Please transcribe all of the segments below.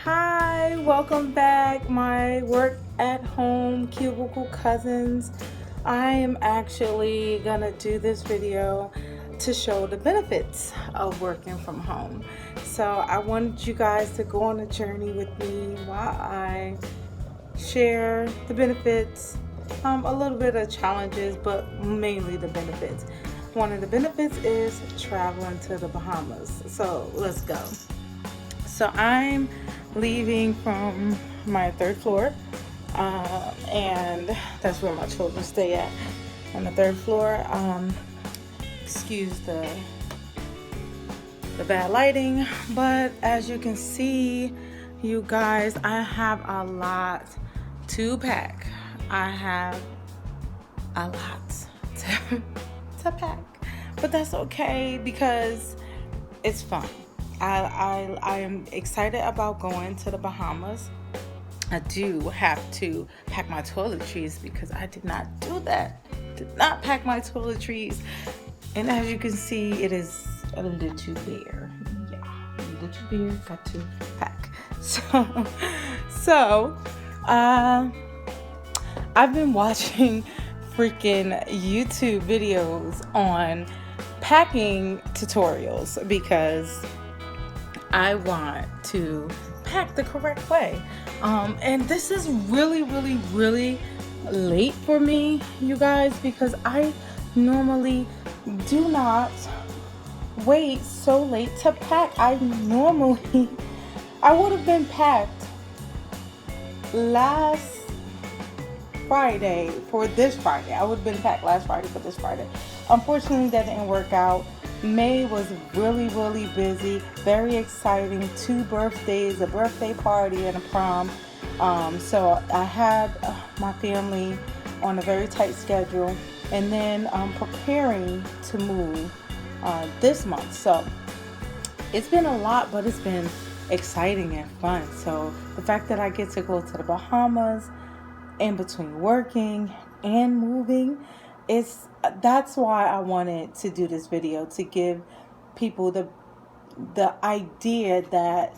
Hi, welcome back, my work at home cubicle cousins. I am actually gonna do this video to show the benefits of working from home. So I wanted you guys to go on a journey with me while I share the benefits, a little bit of challenges, but mainly the benefits. One of the benefits is traveling to the Bahamas. So let's go. So I'm leaving from my third floor, and that's where my children stay at, on the third floor. Excuse the bad lighting, but as you can see, you guys, I have a lot to pack. I have a lot to pack, but that's okay because it's fun. I am excited about going to the Bahamas. I do have to pack my toiletries because I did not do that. Did not pack my toiletries. And as you can see, it is a little bare. Yeah, a little bare, got to pack. So, I've been watching freaking YouTube videos on packing tutorials because I want to pack the correct way. And this is really, really, really late for me, you guys, because I normally do not wait so late to pack. I would have been packed last Friday for this Friday. I would have been packed last Friday for this Friday. Unfortunately, that didn't work out. May was really, really busy, very exciting. 2 birthdays, a birthday party and a prom. So I had my family on a very tight schedule, and then preparing to move this month. So it's been a lot, but it's been exciting and fun. So the fact that I get to go to the Bahamas in between working and moving, that's why I wanted to do this video, to give people the idea that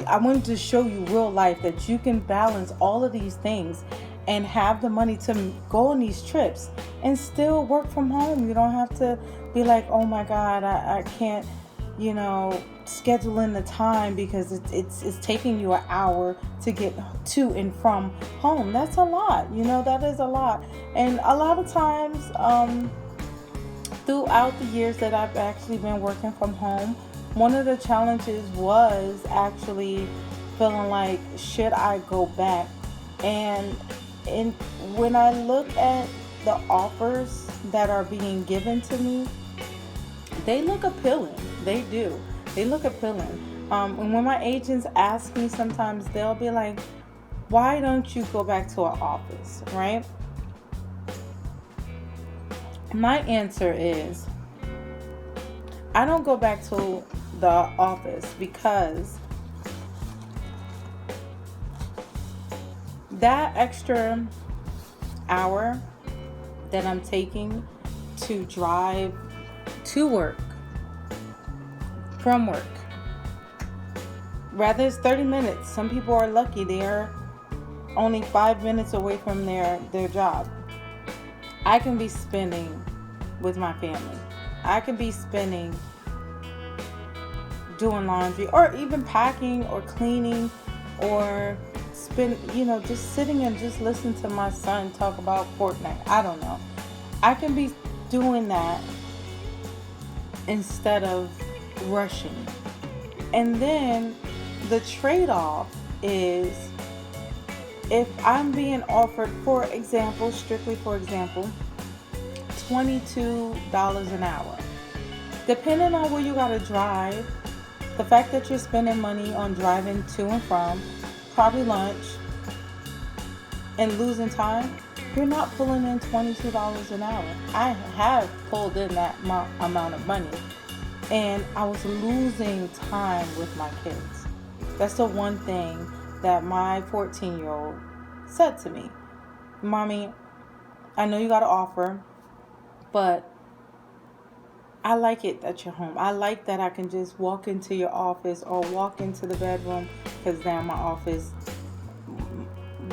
I wanted to show you real life that you can balance all of these things and have the money to go on these trips and still work from home. You don't have to be like, oh my God, I can't, schedule in the time because it's taking you an hour to get to and from home. That's a lot, that is a lot. And a lot of times, throughout the years that I've actually been working from home, one of the challenges was actually feeling like, should I go back? And when I look at the offers that are being given to me, they look appealing. They do. They look appealing. And when my agents ask me, sometimes they'll be like, why don't you go back to an office, right? My answer is, I don't go back to the office because that extra hour that I'm taking to drive to work, from work, rather it's 30 minutes. Some people are lucky, they're only 5 minutes away from their job. I can be spending with my family. I can be spending doing laundry, or even packing or cleaning, or just sitting and just listening to my son talk about Fortnite. I don't know. I can be doing that instead of rushing. And then the trade-off is, if I'm being offered, strictly for example, $22 an hour, depending on where you gotta drive, the fact that you're spending money on driving to and from, probably lunch, and losing time, you're not pulling in $22 an hour. I have pulled in that amount of money, and I was losing time with my kids. That's the one thing that my 14-year-old said to me. Mommy, I know you got an offer, but I like it that you're home. I like that I can just walk into your office or walk into the bedroom, because now my office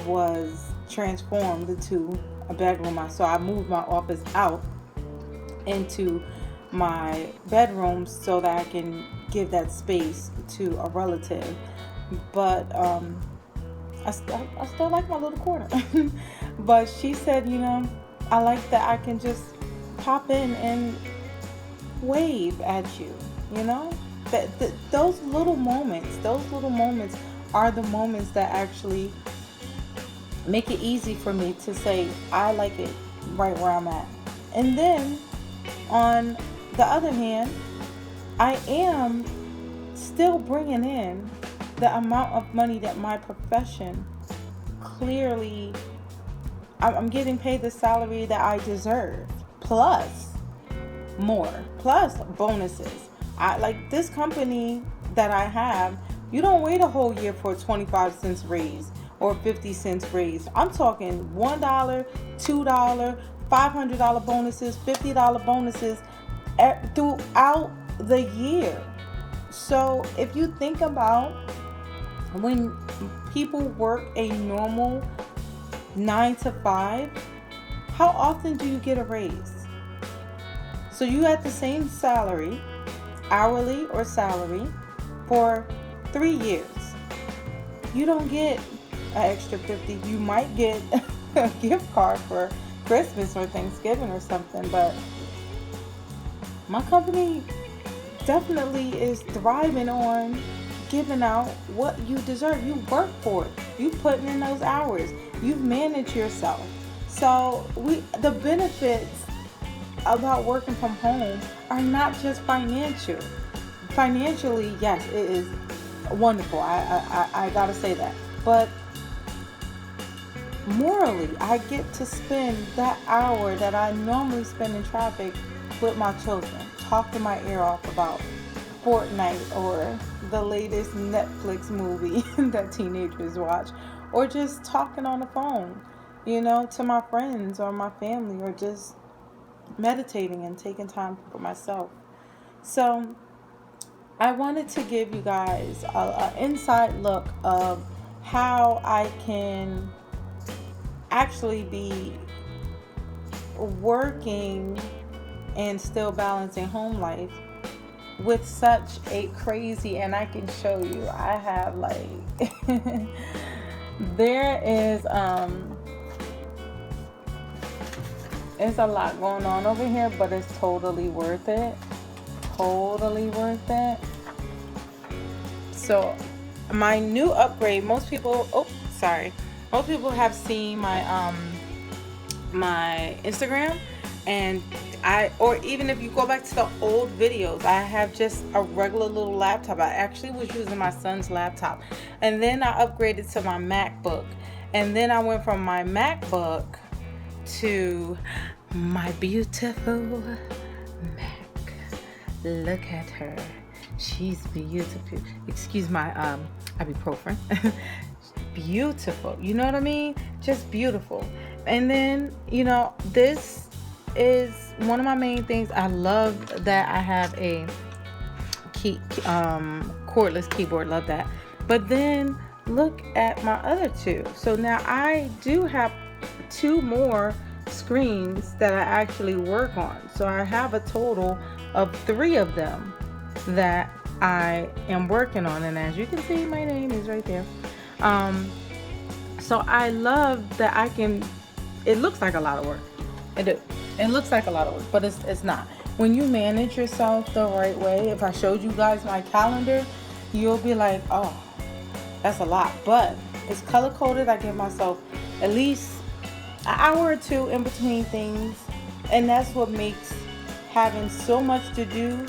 was transformed into a bedroom. So I moved my office out into my bedroom so that I can give that space to a relative. But I still like my little corner. But she said, I like that I can just pop in and wave at you, you know? Those little moments are the moments that actually make it easy for me to say, I like it right where I'm at. And then, on the other hand, I am still bringing in the amount of money that my profession clearly, I'm getting paid the salary that I deserve, plus more, plus bonuses. I like this company that I have. You don't wait a whole year for a 25 cents raise or 50 cents raise. I'm talking $1, $2, $500 bonuses, $50 bonuses throughout the year. So if you think about when people work a normal 9 to 5, how often do you get a raise? So you had the same salary, hourly or salary, for 3 years. You don't get an extra 50. You might get a gift card for Christmas or Thanksgiving or something, but my company definitely is thriving on giving out what you deserve. You work for it. You putting in those hours. You've managed yourself. So the benefits about working from home are not just financial. Financially, yes, it is wonderful. I gotta say that. But morally, I get to spend that hour that I normally spend in traffic with my children, talking my ear off about Fortnite or the latest Netflix movie that teenagers watch, or just talking on the phone, to my friends or my family, or just meditating and taking time for myself. So I wanted to give you guys an inside look of how I can actually be working and still balancing home life with such a crazy, and I can show you, I have there is it's a lot going on over here, but it's totally worth it. Totally worth it. So my new upgrade, most people have seen my Instagram, and or even if you go back to the old videos, I have just a regular little laptop. I actually was using my son's laptop, and then I upgraded to my MacBook, and then I went from my MacBook to my beautiful Mac. Look at her. She's beautiful. Excuse my ibuprofen. Beautiful. You know what I mean? Just beautiful. And then, this is one of my main things. I love that I have a cordless keyboard. Love that. But then look at my other two. So now I do have 2 more screens that I actually work on. So I have a total of 3 of them that I am working on. And as you can see, my name is right there. So I love that I can, it looks like a lot of work. It looks like a lot of work, but it's not. When you manage yourself the right way, if I showed you guys my calendar, you'll be like, oh, that's a lot. But it's color coded. I give myself at least an hour or 2 in between things. And that's what makes having so much to do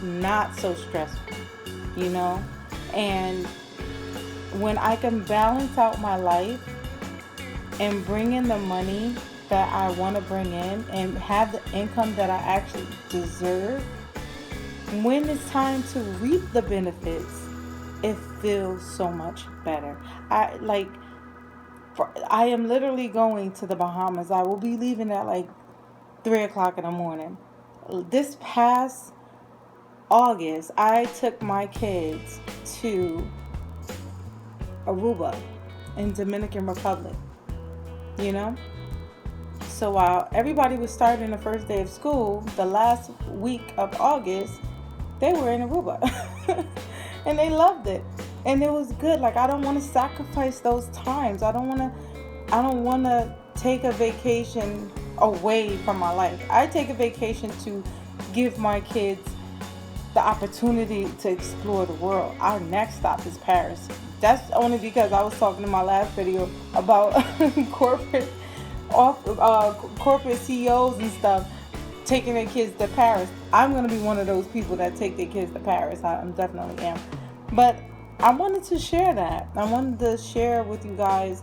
not so stressful, And when I can balance out my life and bring in the money that I want to bring in and have the income that I actually deserve, when it's time to reap the benefits, it feels so much better. I am literally going to the Bahamas. I will be leaving at 3 o'clock in the morning. This past August, I took my kids to Aruba in Dominican Republic, you know? So while everybody was starting the first day of school, the last week of August, they were in Aruba. And they loved it. And it was good. Like, I don't want to sacrifice those times. I don't want to take a vacation away from my life. I take a vacation to give my kids the opportunity to explore the world. Our next stop is Paris. That's only because I was talking in my last video about corporate corporate CEOs and stuff taking their kids to Paris. I'm gonna be one of those people that take their kids to Paris. I definitely am. But I wanted to share that. I wanted to share with you guys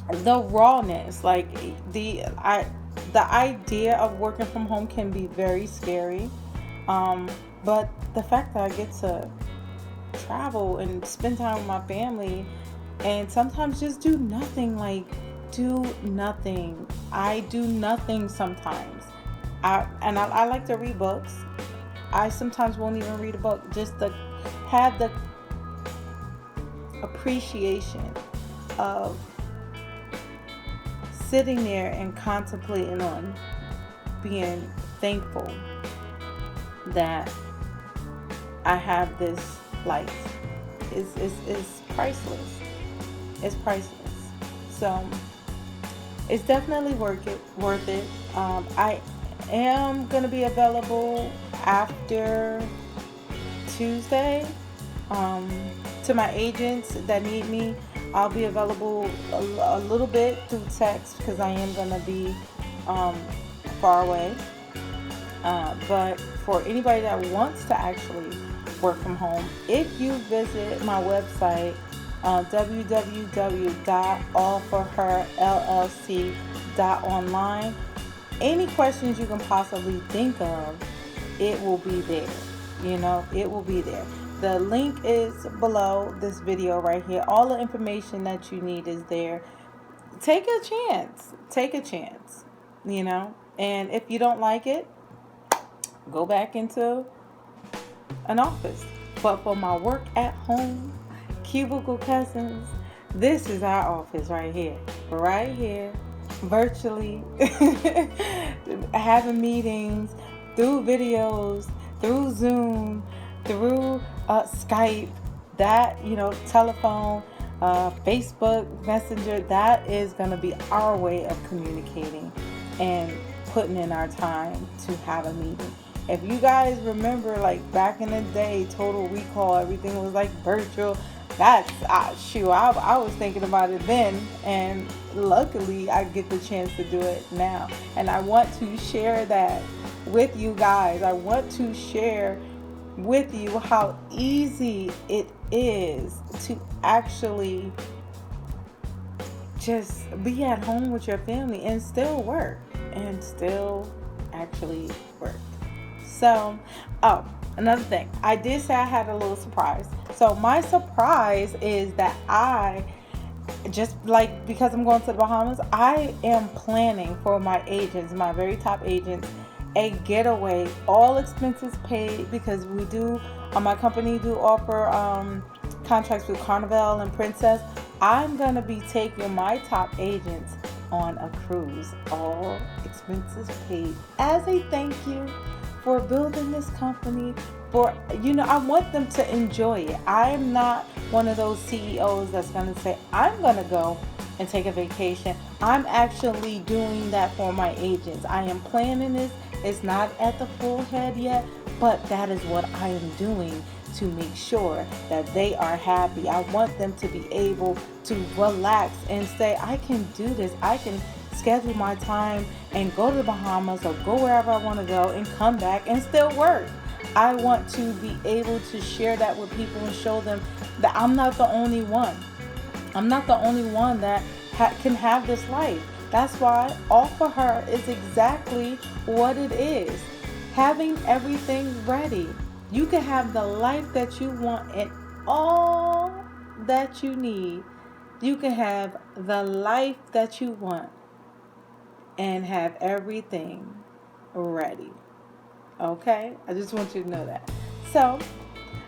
the rawness. Like the idea of working from home can be very scary. But the fact that I get to travel and spend time with my family and sometimes just do nothing, like do nothing. I do nothing sometimes. I like to read books. I sometimes won't even read a book just to have the appreciation of sitting there and contemplating on being thankful that I have this life. Is priceless. It's priceless. So it's definitely worth it. I am gonna be available after Tuesday. To my agents that need me, I'll be available a little bit through text because I am gonna be far away. But for anybody that wants to actually work from home, if you visit my website, www.allforherllc.online, any questions you can possibly think of, it will be there. It will be there. The link is below this video right here. All the information that you need is there. Take a chance. And if you don't like it, go back into an office. But for my work at home, cubicle cousins, this is our office right here, virtually, having meetings through videos, through Zoom, through Skype, that, telephone, Facebook Messenger. That is going to be our way of communicating and putting in our time to have a meeting. If you guys remember, like back in the day, Total Recall, everything was like virtual. That's I was thinking about it then, and luckily I get the chance to do it now. And I want to share that with you guys. I want to share with you how easy it is to actually just be at home with your family and still work and still actually work. So, another thing, I did say I had a little surprise. So my surprise is that because I'm going to the Bahamas, I am planning for my agents, my very top agents, a getaway, all expenses paid, because my company do offer contracts with Carnival and Princess. I'm going to be taking my top agents on a cruise, all expenses paid, as a thank you for building this company. I want them to enjoy it. I'm not one of those CEOs that's going to say, I'm going to go and take a vacation. I'm actually doing that for my agents. I am planning this. It's not at the full head yet, but that is what I am doing to make sure that they are happy. I want them to be able to relax and say, I can do this. I can schedule my time and go to the Bahamas or go wherever I want to go and come back and still work. I want to be able to share that with people and show them that I'm not the only one. I'm not the only one that can have this life. That's why All For Her is exactly what it is. Having everything ready. You can have the life that you want and all that you need. You can have the life that you want and have everything ready. Okay, I just want you to know that. So,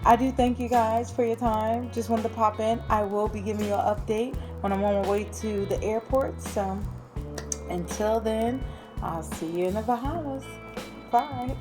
I do thank you guys for your time. Just wanted to pop in. I will be giving you an update when I'm on my way to the airport. So, until then, I'll see you in the Bahamas. Bye.